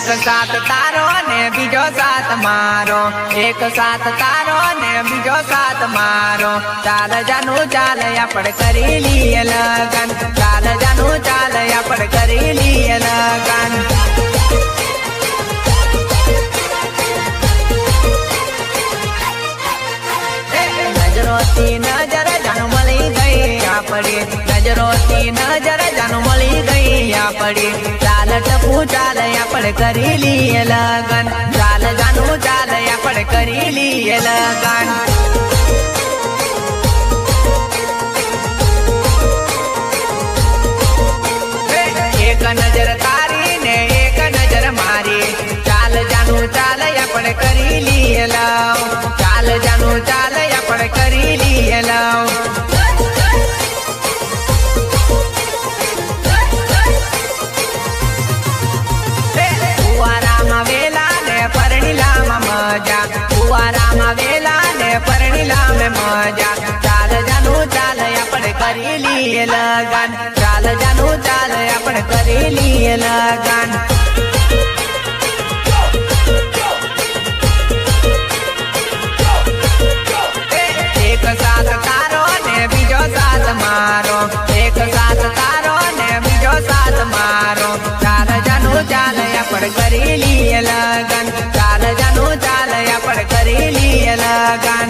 एक साथ तारो ने बीजो साथ मारो, एक साथ तारो ने बीजो साथ मारो। चाल जानू चाल आपण करी लिए लगन, चाल जानू चाल आपण करी लिए लगन। नजरों थी नजर जानू मળી ગઈ આપડી, नजरों थी नजर जानू મળી ગઈ આપડી। चाल टपू चाल आपण करी लिए लगन, चाल जानू चाल आपण करी लिए लगन। एक नजर तारी ने एक नजर मारी, चाल जानू चाल आपण करी लिए लव, चाल जानू चाल आपण करी लिए लव। कुवारामा वेला ने परणीला में मजा, कुवारामा वेला ने परणीला में मजा। चाल जानू चाल आपण करी लिए लगन, चाल जानू चाल आपण करी लिए लगन। एक साथ तारो ने बीजो साथ मारो, एक साथ तारो ने बीजो साथ मारो। चाल जानू चाल आपण करी लिए लगन, चाल जानू चाल आपण करी लिए लगन।